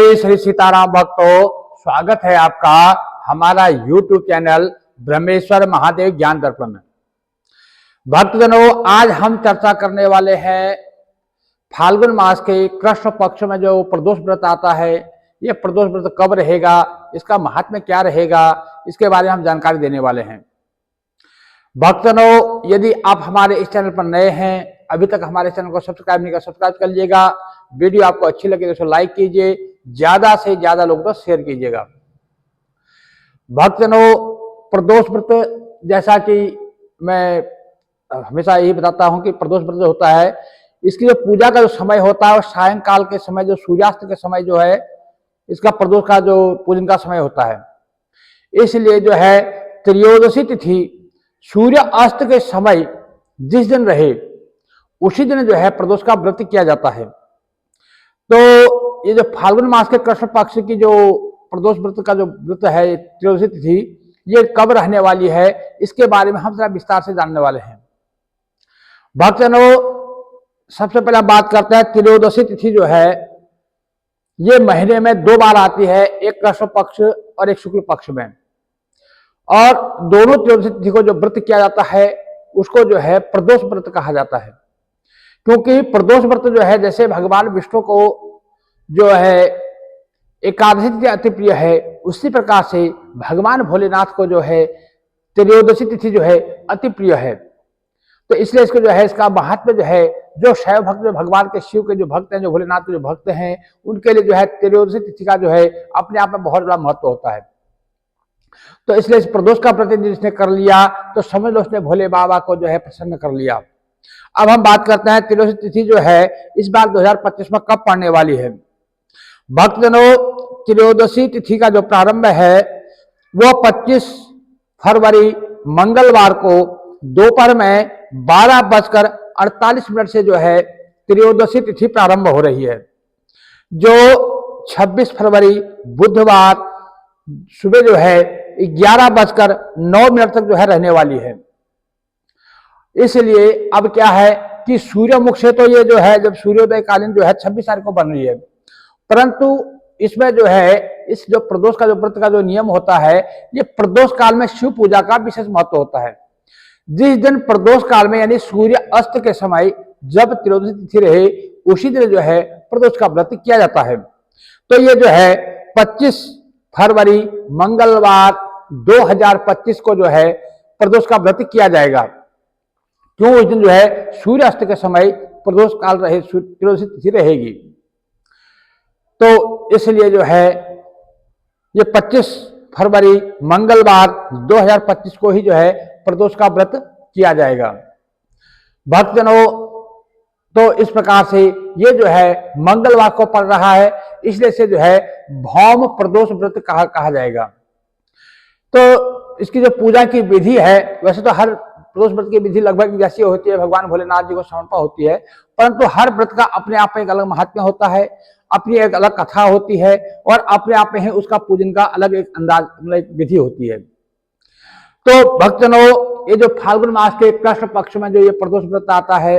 जय श्री सीताराम भक्तों, स्वागत है आपका हमारा YouTube चैनल ब्रह्मेश्वर महादेव ज्ञान दर्पण में। भक्तजनों, आज हम चर्चा करने वाले हैं फाल्गुन मास के कृष्ण पक्ष में जो प्रदोष व्रत आता है, ये प्रदोष व्रत कब रहेगा, इसका महात्म्य क्या रहेगा, इसके बारे में हम जानकारी देने वाले हैं। भक्तजनों, यदि आप हमारे इस चैनल पर नए हैं, अभी तक हमारे चैनल को सब्सक्राइब नहीं किया, सब्सक्राइब कर लीजिएगा। वीडियो आपको अच्छी लगे तो लाइक कीजिए, ज्यादा से ज्यादा लोगों को शेयर कीजिएगा। भक्तजनों, प्रदोष व्रत जैसा कि मैं हमेशा यही बताता हूं कि प्रदोष व्रत जो होता है, इसकी जो पूजा का जो समय होता है, सायंकाल के समय, जो सूर्यास्त के समय जो है, इसका प्रदोष का जो पूजन का समय होता है। इसलिए जो है त्रयोदशी तिथि सूर्य अस्त के समय जिस दिन रहे, उसी दिन जो है प्रदोष का व्रत किया जाता है। तो ये जो फाल्गुन मास के कृष्ण पक्ष की जो प्रदोष व्रत का जो व्रत है, त्रयोदशी तिथि, ये कब रहने वाली है, इसके बारे में हम जरा विस्तार से जानने वाले हैं। भक्तजनों, सबसे पहले बात करते हैं त्रयोदशी तिथि जो है, ये महीने में 2 बार आती है, एक कृष्ण पक्ष और एक शुक्ल पक्ष में। और दोनों त्रयोदशी तिथि को जो व्रत किया जाता है, उसको जो है प्रदोष व्रत कहा जाता है। क्योंकि प्रदोष व्रत जो है, जैसे भगवान विष्णु को जो है एकादशी तिथि अति प्रिय है, उसी प्रकार से भगवान भोलेनाथ को जो है त्रयोदशी तिथि जो है अति प्रिय है। तो इसलिए इसको जो है, इसका महात्म्य जो है, जो शैव भक्त, जो भगवान के शिव के जो भक्त हैं, जो भोलेनाथ के जो भक्त हैं, उनके लिए जो है त्रयोदशी तिथि का जो है अपने आप में बहुत बड़ा महत्व होता है। तो इसलिए इस प्रदोष का व्रत जिसने कर लिया, तो समझ लो उसने भोले बाबा को जो है प्रसन्न कर लिया। अब हम बात करते हैं त्रयोदशी तिथि जो है इस बार 2025 में कब पड़ने वाली है। भक्तजनों, त्रयोदशी तिथि का जो प्रारंभ है वो 25 फरवरी मंगलवार को दोपहर में 12:48 से जो है त्रयोदशी तिथि प्रारंभ हो रही है, जो 26 फरवरी बुधवार सुबह जो है 11:09 तक जो है रहने वाली है। इसलिए अब क्या है कि सूर्यमुख से तो ये जो है, जब सूर्योदय कालीन जो है 26 तारीख को बन रही है, परंतु इसमें जो है इस जो प्रदोष का जो व्रत का जो नियम होता है, ये प्रदोष काल में शिव पूजा का विशेष महत्व होता है। जिस दिन प्रदोष काल में यानी सूर्य अस्त के समय जब त्रयोदशी तिथि रहे, उसी दिन जो है प्रदोष का व्रत किया जाता है। तो ये जो है 25 फरवरी मंगलवार 2025 को जो है प्रदोष का व्रत किया जाएगा। क्यों? उस दिन जो है सूर्यास्त के समय प्रदोष काल रहे, त्रयोदशी तिथि रहेगी। तो इसलिए जो है ये 25 फरवरी मंगलवार 2025 को ही जो है प्रदोष का व्रत किया जाएगा। भक्तजनों, तो इस प्रकार से ये जो है मंगलवार को पड़ रहा है, इसलिए से जो है भौम प्रदोष व्रत कहा जाएगा। तो इसकी जो पूजा की विधि है, वैसे तो हर प्रदोष व्रत की विधि लगभग जैसी होती है, भगवान भोलेनाथ जी को समर्पण होती है, परंतु हर व्रत का अपने आप में एक अलग महात्म्य होता है, अपनी एक अलग कथा होती है, और अपने आप में ही उसका पूजन का अलग एक अंदाज, मतलब विधि होती है। तो भक्तजनों, ये जो फाल्गुन मास के कृष्ण पक्ष में जो ये प्रदोष व्रत आता है,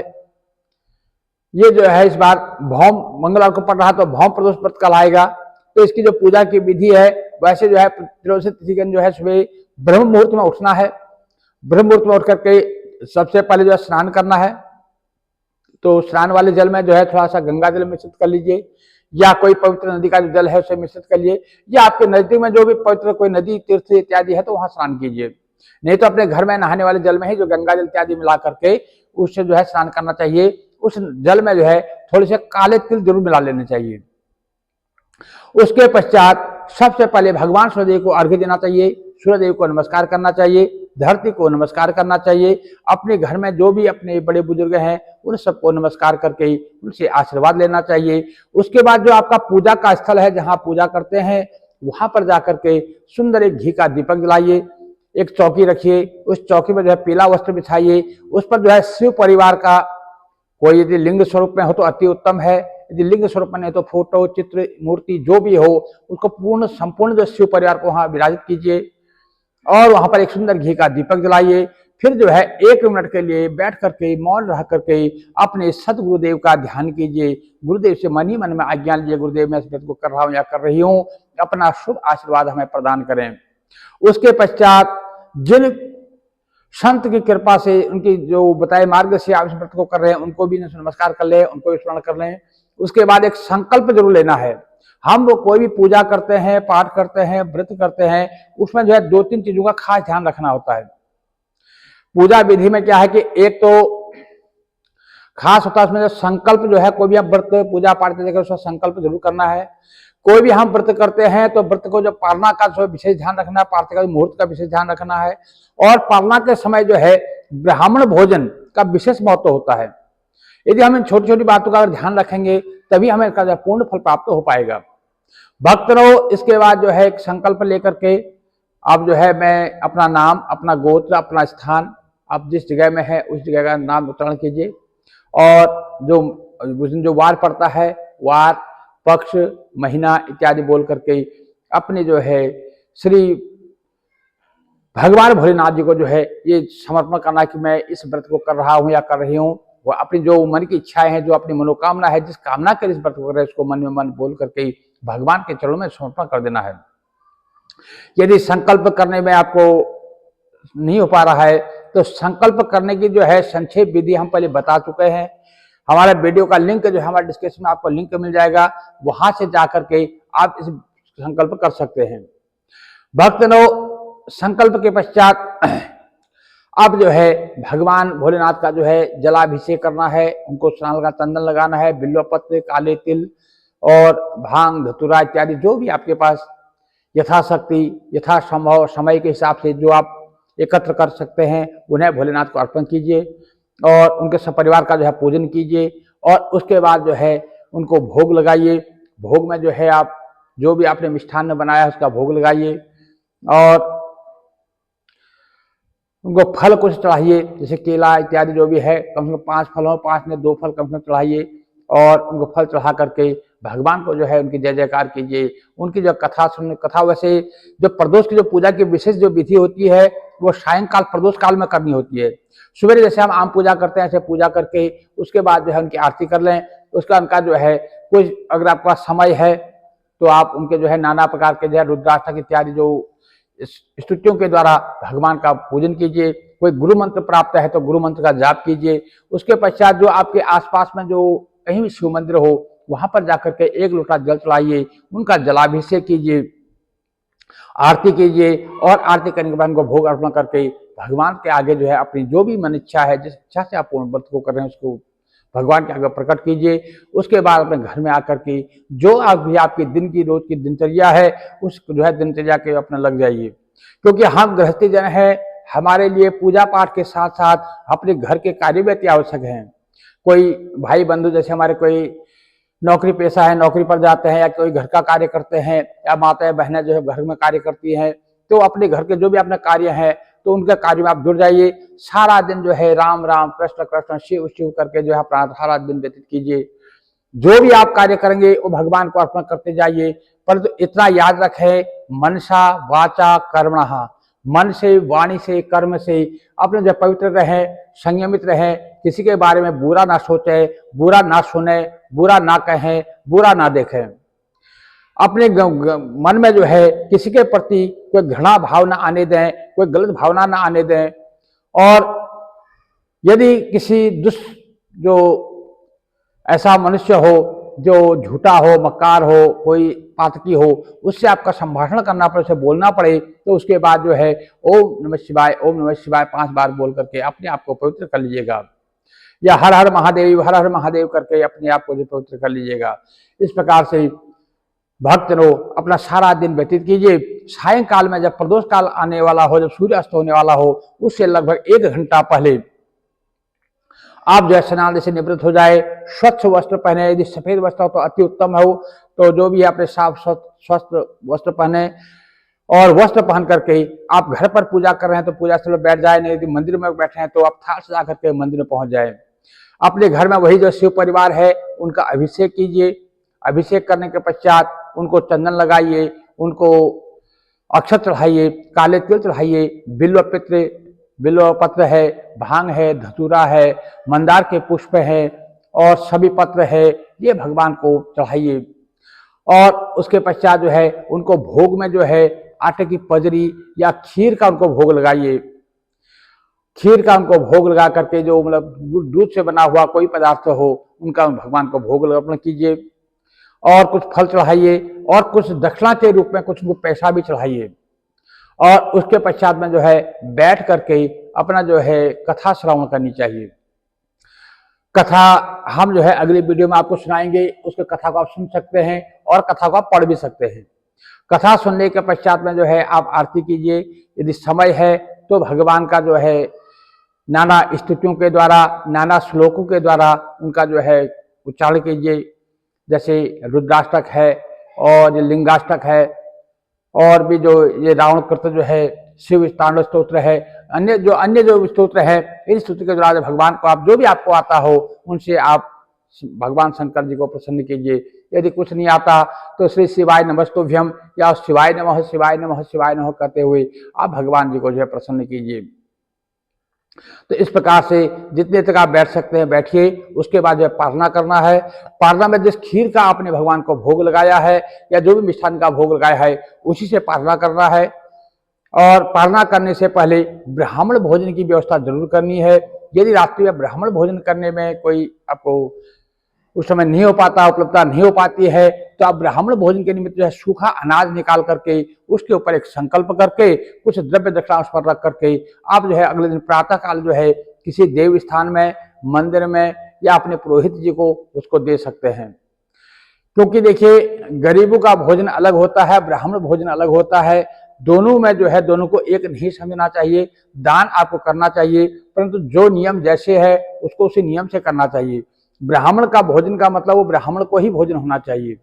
ये जो है इस बार भौम मंगलवार को पड़ रहा, तो भौम प्रदोष व्रत कहलाएगा। तो इसकी जो पूजा की विधि है, वैसे जो है त्रयोदशी तिथि के जो है सुबह ब्रह्म मुहूर्त में उठना है। ब्रह्म मुहूर्त में उठ करके सबसे पहले जो है स्नान करना है। तो स्नान वाले जल में जो है थोड़ा सा गंगा जल मिश्रित कर लीजिए, या कोई पवित्र नदी का जो जल है उसे मिश्रित कर लिए, या आपके नजदीक में जो भी पवित्र कोई नदी, तीर्थ इत्यादि है तो वहां स्नान कीजिए। नहीं तो अपने घर में नहाने वाले जल में ही जो गंगा जल इत्यादि मिला करके उससे जो है स्नान करना चाहिए। उस जल में जो है थोड़े से काले तिल जरूर मिला लेने चाहिए। उसके पश्चात सबसे पहले भगवान सूर्यदेव को अर्घ्य देना चाहिए, सूर्यदेव को नमस्कार करना चाहिए, धरती को नमस्कार करना चाहिए। अपने घर में जो भी अपने बड़े बुजुर्ग हैं उन सबको नमस्कार करके उनसे आशीर्वाद लेना चाहिए। उसके बाद जो आपका पूजा का स्थल है, जहाँ पूजा करते हैं, वहां पर जाकर के सुंदर एक घी का दीपक जलाइए, एक चौकी रखिए, उस चौकी में जो है पीला वस्त्र बिछाइए, उस पर जो है शिव परिवार का कोई यदि लिंग स्वरूप में हो तो अति उत्तम है, यदि लिंग स्वरूप में नहीं तो फोटो, चित्र, मूर्ति जो भी हो, उसको संपूर्ण जो शिव परिवार को वहां विराजित कीजिए, और वहां पर एक सुंदर घी का दीपक जलाइए। फिर जो है 1 मिनट के लिए बैठ करके मौन रह करके अपने सदगुरुदेव का ध्यान कीजिए। गुरुदेव से मन ही मन में आज्ञा लीजिए, गुरुदेव मैं इस व्रत को कर रहा हूँ या कर रही हूँ, अपना शुभ आशीर्वाद हमें प्रदान करें। उसके पश्चात जिन संत की कृपा से, उनकी जो बताए मार्ग से आप इस व्रत को कर रहे हैं, उनको भी नमस्कार कर लें, उनको भी स्मरण कर लें। उसके बाद एक संकल्प जरूर लेना है। हम कोई भी पूजा करते हैं, पाठ करते हैं, व्रत करते हैं, उसमें जो है 2-3 चीजों का खास ध्यान रखना होता है। पूजा विधि में क्या है कि एक तो खास होता है उसमें जो संकल्प जो है, कोई भी आप व्रत पूजा पाठ करके उसका संकल्प जरूर करना है। कोई भी हम व्रत करते हैं तो व्रत को जो पालना का जो विशेष ध्यान रखना है, पाठ का मुहूर्त का विशेष ध्यान रखना है, और पालना के समय जो है ब्राह्मण भोजन का विशेष महत्व होता है। यदि हम इन छोटी छोटी बातों का अगर ध्यान रखेंगे तभी हमें इसका पूर्ण फल प्राप्त हो पाएगा। भक्तों, इसके बाद जो है एक संकल्प लेकर के अब जो है मैं अपना नाम, अपना गोत्र, अपना स्थान, आप जिस जगह में है उस जगह का नाम उच्चारण कीजिए, और जो वार पड़ता है, वार, पक्ष, महीना इत्यादि बोल करके अपने जो है श्री भगवान भोलेनाथ जी को जो है ये समर्पण करना कि मैं इस व्रत को कर रहा हूँ या कर रही हूँ। वो अपनी जो मन की इच्छाएं हैं, जो अपनी मनोकामना है, जिस कामना के इस व्रत को कर रहे हैं, उसको मन में मन बोल करके भगवान के चरणों में समर्पण कर देना है। यदि संकल्प करने में आपको नहीं हो पा रहा है तो संकल्प करने की जो है संक्षेप विधि हम पहले बता चुके हैं। हमारे वीडियो का लिंक जो है हमारे डिस्क्रिप्शन में आपको लिंक मिल जाएगा, वहां से जाकर के आप इस संकल्प कर सकते हैं। भक्तों, संकल्प के पश्चात अब जो है भगवान भोलेनाथ का जो है जलाभिषेक करना है। उनको स्नान का चंदन लगाना है, बिल्वपत्र, काले तिल और भांग, धतूरा इत्यादि जो भी आपके पास यथाशक्ति, यथासंभव समय के हिसाब से जो आप एकत्र कर सकते हैं, उन्हें भोलेनाथ को अर्पण कीजिए और उनके सपरिवार का जो है पूजन कीजिए। और उसके बाद जो है उनको भोग लगाइए। भोग में जो है आप जो भी आपने मिष्ठान्न बनाया है उसका भोग लगाइए, और उनको फल कुछ चढ़ाइए, जैसे केला इत्यादि जो भी है, कम से कम 5 फल हो, 5 में 2 फल कम से कम चढ़ाइए, और उनको फल चढ़ा करके भगवान को जो है उनकी जय जयकार कीजिए। उनकी जो कथा वैसे जो प्रदोष की जो पूजा की विशेष जो विधि होती है वो सायंकाल प्रदोष काल में करनी होती है। सुबह जैसे हम आम पूजा करते हैं ऐसे पूजा करके उसके बाद जो है उनकी आरती कर लें। उसका उनका जो है कुछ अगर आपका समय है तो आप उनके जो है नाना प्रकार के जो है रुद्राष्टक इत्यादि जो स्तुतियों के द्वारा भगवान का पूजन कीजिए। कोई गुरु मंत्र प्राप्त है तो गुरु मंत्र का जाप कीजिए। उसके पश्चात जो आपके आसपास में जो कहीं भी शिव मंदिर हो वहां पर जाकर के 1 लोटा जल चढ़ाइए, उनका जलाभिषेक कीजिए, आरती कीजिए, और आरती करने के बाद उनको भोग अर्पण करके भगवान के आगे जो है अपनी जो भी मन इच्छा है, जिस इच्छा से आप पूर्ण व्रत को कर रहे हैं उसको भगवान के आगे प्रकट कीजिए। उसके बाद अपने घर में आकर के जो भी आपकी दिन की रोज की दिनचर्या है उस जो है दिनचर्या के अपने लग जाइए, क्योंकि हम गृहस्थी जन है, हमारे लिए पूजा पाठ के साथ साथ अपने घर के कार्य भी अति आवश्यक हैं। कोई भाई बंधु जैसे हमारे कोई नौकरी पेशा है, नौकरी पर जाते हैं, या कोई घर का कार्य करते हैं, या माताएं बहनें जो है घर में कार्य करती हैं, तो अपने घर के जो भी अपने कार्य हैं तो उनके कार्य में आप जुड़ जाइए। सारा दिन जो है राम राम कृष्ण कृष्ण शिव शिव करके जो है अपना सारा दिन व्यतीत कीजिए। जो भी आप कार्य करेंगे वो भगवान को अर्पण करते जाइए। परंतु इतना याद रखें, मनसा वाचा कर्मणः, मन से, वाणी से, कर्म से अपने जो पवित्र रहें, संयमित रहें, किसी के बारे में बुरा ना सोचें, बुरा ना सुने, बुरा ना कहें, बुरा ना देखें। अपने मन में जो है किसी के प्रति कोई घृणा भाव ना आने दें, कोई गलत भावना ना आने दें। और यदि किसी जो ऐसा मनुष्य हो जो झूठा हो, मक्कार हो, कोई पातकी हो, उससे आपका संभाषण करना पड़े, उसे बोलना पड़े, तो उसके बाद जो है ओम नमः शिवाय, ओम नमः शिवाय 5 बार बोल करके अपने आप को पवित्र कर लीजिएगा, या हर हर महादेव करके अपने आप को जो पवित्र कर लीजिएगा। इस प्रकार से भक्तों अपना सारा दिन व्यतीत कीजिए। सायंकाल में जब प्रदोष काल आने वाला हो, जब सूर्य अस्त होने वाला हो, उससे लगभग 1 घंटा पहले आप जो है स्नान से निवृत्त हो जाए, स्वच्छ वस्त्र पहने, यदि सफेद वस्त्र हो तो अति उत्तम हो, तो जो भी आपने साफ स्वस्थ वस्त्र पहने, और वस्त्र पहन करके आप घर पर पूजा कर रहे हैं तो पूजा स्थल में बैठ जाए, नहीं यदि मंदिर में बैठे हैं तो आप थाल सजा करके मंदिर में पहुंच जाए। अपने घर में वही जो शिव परिवार है उनका अभिषेक कीजिए। अभिषेक करने के पश्चात उनको चंदन लगाइए, उनको अक्षत चढ़ाइए, काले तिल चढ़ाइए, बिल्वपत्र बिल्व पत्र है, भांग है, धतूरा है, मंदार के पुष्प है और सभी पत्र है, ये भगवान को चढ़ाइए। और उसके पश्चात जो है उनको भोग में जो है आटे की पजरी या खीर का उनको भोग लगाइए। खीर का उनको भोग लगा करके जो मतलब दूध से बना हुआ कोई पदार्थ हो उनका भगवान को भोग अर्पण कीजिए। और कुछ फल चढ़ाइए और कुछ दक्षिणा के रूप में कुछ पैसा भी चढ़ाइए। और उसके पश्चात में जो है बैठ करके अपना जो है कथा श्रवण करनी चाहिए। कथा हम जो है अगली वीडियो में आपको सुनाएंगे, उसके कथा को आप सुन सकते हैं और कथा को आप पढ़ भी सकते हैं। कथा सुनने के पश्चात में जो है आप आरती कीजिए। यदि समय है तो भगवान का जो है नाना स्तुतियों के द्वारा, नाना श्लोकों के द्वारा उनका जो है उच्चारण कीजिए। जैसे रुद्राष्टक है और लिंगाष्टक है और भी जो ये रावण कृत जो है शिव तांडव स्तोत्र है, अन्य जो स्तोत्र है, इन स्तोत्र के द्वारा भगवान को आप जो भी आपको आता हो उनसे आप भगवान शंकर जी को प्रसन्न कीजिए। यदि कुछ नहीं आता तो श्री शिवाय नमस्तुभ्यम या शिवाय नमः शिवाय नमः शिवाय नमः करते हुए आप भगवान जी को जो है प्रसन्न कीजिए। तो इस प्रकार से जितने तक आप बैठ सकते हैं बैठिए। उसके बाद जो है प्रार्थना करना है। प्रार्थना में जिस खीर का आपने भगवान को भोग लगाया है या जो भी मिष्ठान का भोग लगाया है उसी से प्रार्थना करना है। और प्रार्थना करने से पहले ब्राह्मण भोजन की व्यवस्था जरूर करनी है। यदि रात्रि में ब्राह्मण भोजन करने में कोई आपको उस समय नहीं हो पाता, उपलब्धता नहीं हो पाती है, तो आप ब्राह्मण भोजन के निमित्त जो है सूखा अनाज निकाल करके उसके ऊपर एक संकल्प करके कुछ द्रव्य दक्षिणा उस पर रख करके आप जो है अगले दिन प्रातः काल जो है किसी देव स्थान में, मंदिर में या अपने पुरोहित जी को उसको दे सकते हैं। क्योंकि देखिए गरीबों का भोजन अलग होता है, ब्राह्मण भोजन अलग होता है। दोनों में जो है दोनों को एक नहीं समझना चाहिए। दान आपको करना चाहिए, परंतु जो नियम जैसे है उसको उसी नियम से करना चाहिए। ब्राह्मण का भोजन का मतलब वो ब्राह्मण को ही भोजन होना चाहिए।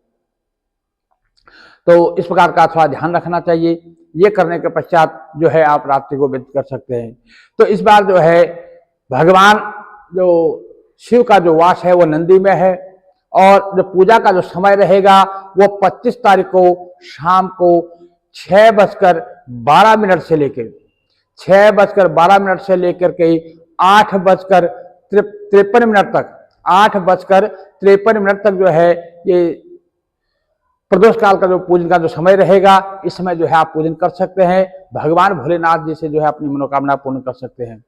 तो इस प्रकार का थोड़ा ध्यान रखना चाहिए। ये करने के पश्चात जो है आप रात्रि को व्यतीत कर सकते हैं। तो इस बार जो है भगवान जो शिव का जो वास है वो नंदी में है और जो पूजा का जो समय रहेगा वो 25 तारीख को शाम को 6:12 से लेकर 6:12 से लेकर के 8:53 तक 8:53 तक जो है ये प्रदोष काल का जो पूजन का जो समय रहेगा, इस समय जो है आप पूजन कर सकते हैं। भगवान भोलेनाथ जी से जो है अपनी मनोकामना पूर्ण कर सकते हैं।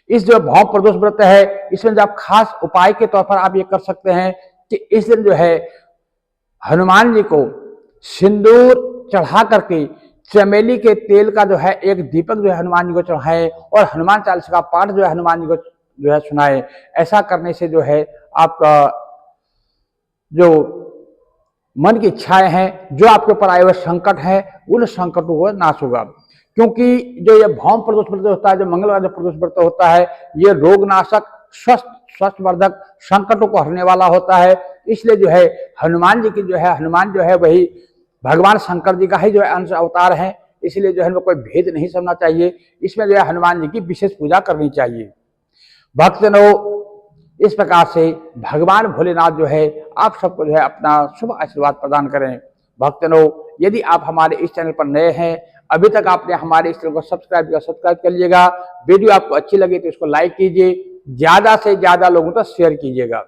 इस जो भौम प्रदोष व्रत है इसमें जो आप खास उपाय के तौर पर आप ये कर सकते हैं कि इस दिन जो है हनुमान जी को सिंदूर चढ़ा करके चमेली के तेल का जो है एक दीपक जो है हनुमान जी को चढ़ाएं और हनुमान चालीसा का पाठ जो है हनुमान जी को जो है सुनाएं। ऐसा करने से जो है आपका जो मन की इच्छाएं हैं, जो आपके ऊपर आए हुए संकट हैं, उन संकटों को नाश होगा। क्योंकि जो ये भौम प्रदोष व्रत होता है, जो मंगलवार जो प्रदोष व्रत होता है, ये रोगनाशक, स्वस्थवर्धक, संकटों को हरने वाला होता है। इसलिए जो है हनुमान जी की जो है हनुमान जो है वही भगवान शंकर जी का ही जो है अंश अवतार है। इसलिए जो है इनमें कोई भेद नहीं समझना चाहिए। इसमें जो है हनुमान जी की विशेष पूजा करनी चाहिए। भक्तजनों, इस प्रकार से भगवान भोलेनाथ जो है आप सबको जो है अपना शुभ आशीर्वाद प्रदान करें। भक्तजनों, यदि आप हमारे इस चैनल पर नए हैं, अभी तक आपने हमारे इस चैनल को सब्सक्राइब कर लीजिएगा। वीडियो आपको अच्छी लगी तो इसको लाइक कीजिए, ज्यादा से ज्यादा लोगों तक शेयर कीजिएगा।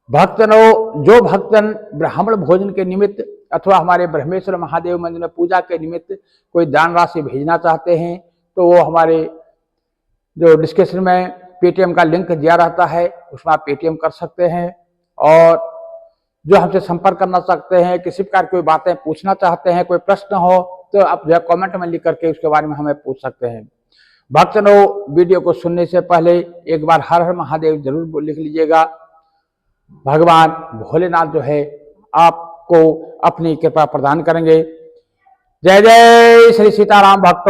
भक्तजनों, जो भक्तजन ब्राह्मण भोजन के निमित्त अथवा हमारे ब्रह्मेश्वर महादेव मंदिर में पूजा के निमित्त कोई दान राशि भेजना चाहते हैं तो वो हमारे जो डिस्क्रिप्शन में पेटीएम का लिंक दिया रहता है उसमें आप पेटीएम कर सकते हैं। और जो हमसे संपर्क करना चाहते हैं, किसी प्रकार की कोई बातें पूछना चाहते हैं, कोई प्रश्न हो तो आप जो है कमेंट में लिख करके उसके बारे में हमें पूछ सकते हैं। भक्तजनों, वीडियो को सुनने से पहले एक बार हर हर महादेव जरूर लिख लीजिएगा। भगवान भोलेनाथ जो है आपको अपनी कृपा प्रदान करेंगे। जय जय श्री सीताराम भक्तों।